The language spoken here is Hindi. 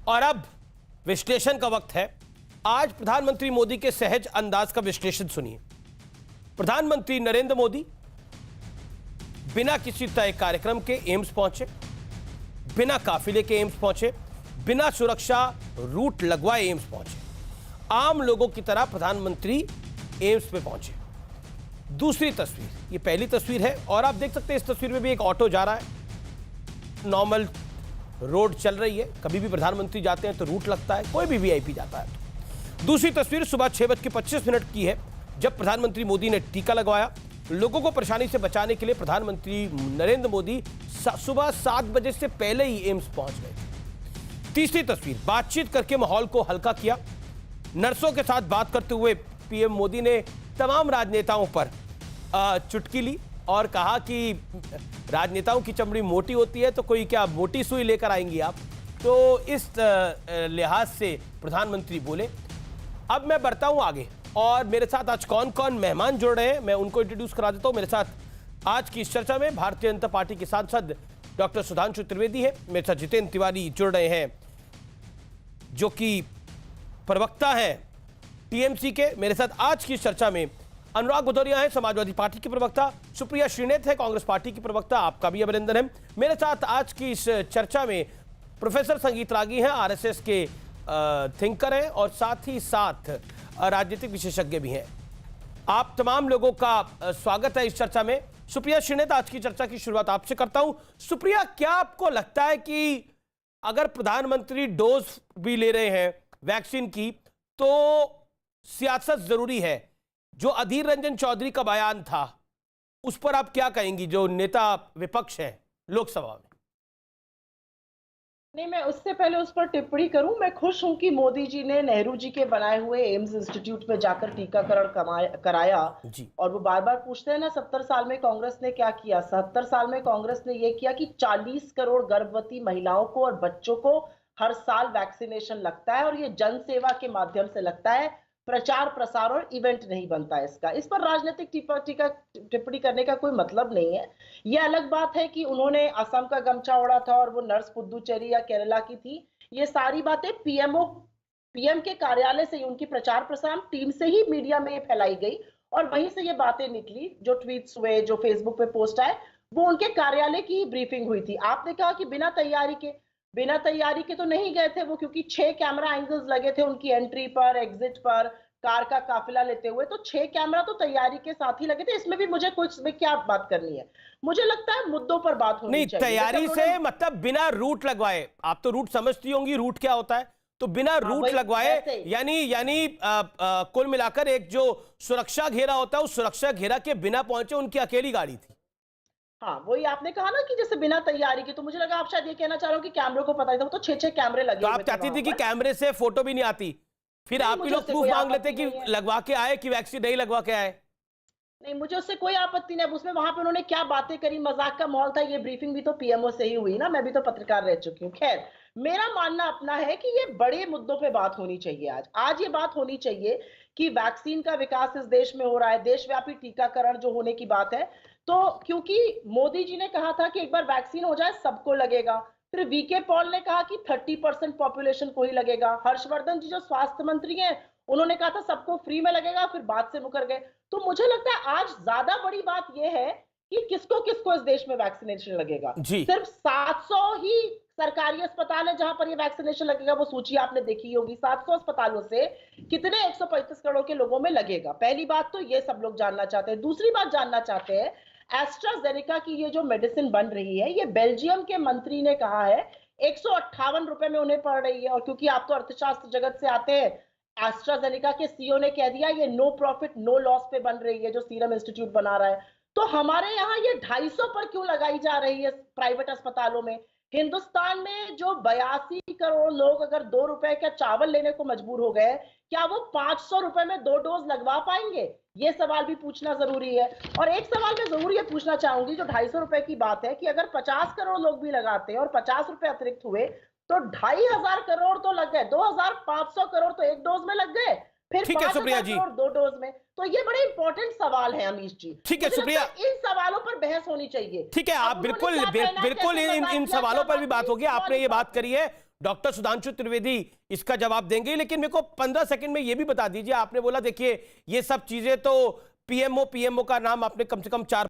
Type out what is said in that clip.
और अब विश्लेषण का वक्त है। आज प्रधानमंत्री मोदी के सहज अंदाज का विश्लेषण सुनिए। प्रधानमंत्री नरेंद्र मोदी बिना किसी तय कार्यक्रम के एम्स पहुंचे, बिना काफिले के एम्स पहुंचे, बिना सुरक्षा रूट लगवाए एम्स पहुंचे। आम लोगों की तरह प्रधानमंत्री एम्स पे पहुंचे। दूसरी तस्वीर, ये पहली तस्वीर है और आप देख सकते हैं इस तस्वीर में भी एक ऑटो जा रहा है, नॉर्मल रोड चल रही है। कभी भी प्रधानमंत्री जाते हैं तो रूट लगता है, कोई भी वीआईपी जाता है तो। दूसरी तस्वीर सुबह 6:25 की है, जब प्रधानमंत्री मोदी ने टीका लगवाया। लोगों को परेशानी से बचाने के लिए प्रधानमंत्री नरेंद्र मोदी सुबह 7 बजे से पहले ही एम्स पहुंच गए। तीसरी तस्वीर, बातचीत करके माहौल को हल्का किया। नर्सों के साथ बात करते हुए पीएम मोदी ने तमाम राजनेताओं पर चुटकी ली और कहा कि राजनेताओं की चमड़ी मोटी होती है तो कोई क्या मोटी सुई लेकर आएंगी आप। तो इस लिहाज से प्रधानमंत्री बोले। अब मैं बढ़ता हूं आगे और मेरे साथ आज कौन कौन मेहमान जुड़ रहे हैं मैं उनको इंट्रोड्यूस करा देता हूं। मेरे साथ आज की इस चर्चा में भारतीय जनता पार्टी के सांसद डॉक्टर सुधांशु त्रिवेदी है, मेरे साथ जितेंद्र तिवारी जुड़ रहे हैं जो कि प्रवक्ता हैं टीएमसी के। मेरे साथ आज की इस चर्चा में अनुराग भदौरिया है, समाजवादी पार्टी की प्रवक्ता, सुप्रिया श्रीनेत है, कांग्रेस पार्टी की प्रवक्ता, आपका भी अभिनंदन है। मेरे साथ आज की इस चर्चा में प्रोफेसर संगीत रागी हैं, आरएसएस के थिंकर हैं और साथ ही साथ राजनीतिक विशेषज्ञ भी हैं। आप तमाम लोगों का स्वागत है इस चर्चा में। सुप्रिया श्रीनेत, आज की चर्चा की शुरुआत आपसे करता हूं। सुप्रिया, क्या आपको लगता है कि अगर प्रधानमंत्री डोज भी ले रहे हैं वैक्सीन की तो सियासत जरूरी है? जो अधीर रंजन चौधरी का बयान था उस पर आप क्या कहेंगी, जो नेता विपक्ष है लोकसभा में? नहीं, मैं उससे पहले उस पर टिप्पणी करूं। मैं खुश हूं कि मोदी जी ने नेहरू जी के बनाए हुए एम्स इंस्टीट्यूट में जाकर टीकाकरण कराया जी। और वो बार बार पूछते हैं ना, 70 साल में कांग्रेस ने क्या किया। 70 साल में कांग्रेस ने ये किया कि 40 करोड़ गर्भवती महिलाओं को और बच्चों को हर साल वैक्सीनेशन लगता है और ये जन सेवा के माध्यम से लगता है, प्रचार प्रसार और इवेंट नहीं बनता है इसका। इस पर राजनीतिक टिप्पणी करने का कोई मतलब नहीं है। यह अलग बात है कि उन्होंने असम का गमछा ओढ़ा था और वो नर्स पुदुचेरी या केरला की थी। ये सारी बातें पीएम के कार्यालय से, उनकी प्रचार प्रसार टीम से ही मीडिया में ये फैलाई गई और वहीं से ये बातें निकली। जो ट्वीट्स हुए, जो फेसबुक पे पोस्ट आए, वो उनके कार्यालय की ब्रीफिंग हुई थी। आपने कहा कि बिना तैयारी के तो नहीं गए थे वो, क्योंकि 6 कैमरा एंगल्स लगे थे उनकी एंट्री पर, एग्जिट पर, कार का काफिला लेते हुए। तो 6 कैमरा तो तैयारी के साथ ही लगे थे। इसमें भी मुझे कुछ क्या बात करनी है, मुझे लगता है मुद्दों पर बात होनी चाहिए। तैयारी से मतलब बिना रूट लगवाए, आप तो रूट समझती होंगी, रूट क्या होता है, तो बिना रूट लगवाए यानी कुल मिलाकर एक जो सुरक्षा घेरा होता है उस सुरक्षा घेरा के बिना पहुंचे उनकी अकेली गाड़ी थी। हाँ, वही आपने कहा ना कि जैसे बिना तैयारी के, तो मुझे लगा आप शायद ये कहना चाह रहे हो कि कैमरे को पता ही था। वो तो 6 कैमरे लगे तो आप चाहती थी कि कैमरे से फोटो भी नहीं आती, फिर आप भी लोग प्रूफ मांग लेते कि लगवा के आए कि वैक्सीन नहीं लगवा के आए? नहीं, मुझे उससे कोई आपत्ति नहीं। उसमें वहां पे उन्होंने क्या बातें करी, मजाक का माहौल था। ये ब्रीफिंग भी तो पीएमओ से ही हुई ना, मैं भी तो पत्रकार रह चुकी हूँ। खैर, मेरा मानना अपना है कि ये बड़े मुद्दों पे बात होनी चाहिए। आज ये बात होनी चाहिए कि वैक्सीन का विकास इस देश में हो रहा है, देशव्यापी टीकाकरण जो होने की बात है। तो क्योंकि मोदी जी ने कहा था कि एक बार वैक्सीन हो जाए सबको लगेगा, फिर वीके पॉल ने कहा कि 30% पॉपुलेशन को ही लगेगा, हर्षवर्धन जी जो स्वास्थ्य मंत्री हैं उन्होंने कहा था सबको फ्री में लगेगा, फिर बात से मुकर गए। तो मुझे लगता है आज ज्यादा बड़ी बात यह है कि किसको किसको इस देश में वैक्सीनेशन लगेगा। सिर्फ 700 ही सरकारी अस्पताल है जहां पर ये वैक्सीनेशन लगेगा, वो सूची आपने देखी होगी। 700 अस्पतालों से कितने 135 करोड़ के लोगों में लगेगा? पहली बात तो ये सब लोग जानना चाहते हैं। दूसरी बात जानना चाहते हैं, एस्ट्राजेनेका की ये जो मेडिसिन बन रही है, ये बेल्जियम के मंत्री ने कहा है 158 रुपए में उन्हें पड़ रही है। और क्योंकि आप तो अर्थशास्त्र जगत से आते हैं, एस्ट्राजेनेका के सीईओ ने कह दिया ये नो प्रॉफिट नो लॉस पे बन रही है, जो सीरम इंस्टीट्यूट बना रहा है। तो हमारे यहाँ ये 250 पर क्यों लगाई जा रही है प्राइवेट अस्पतालों में? हिंदुस्तान में जो 82 करोड़ लोग अगर 2 रुपए का चावल लेने को मजबूर हो गए, क्या वो 500 रुपए में 2 डोज लगवा पाएंगे? ये सवाल भी पूछना जरूरी है। और एक सवाल मैं जरूर ये पूछना चाहूंगी, जो 250 रुपए की बात है, कि अगर 50 करोड़ लोग भी लगाते हैं और 50 रुपए अतिरिक्त हुए तो 2500 करोड़ तो लग गए, 2500 करोड़ तो एक डोज में लग गए, फिर 5,000 करोड़ 2 डोज में। तो ये बड़े इंपॉर्टेंट सवाल है अमीश जी। ठीक है सुप्रिया, इन सवालों पर बहस होनी चाहिए। ठीक है, आप बिल्कुल इन सवालों पर भी बात होगी। आपने ये बात करी है डॉक्टर सुधांशु त्रिवेदी इसका जवाब देंगे, लेकिन मेरे को 15 सेकंड में यह भी बता दीजिए, आपने बोला देखिए ये सब चीजें तो पीएमओ का नाम आपने कम से कम 4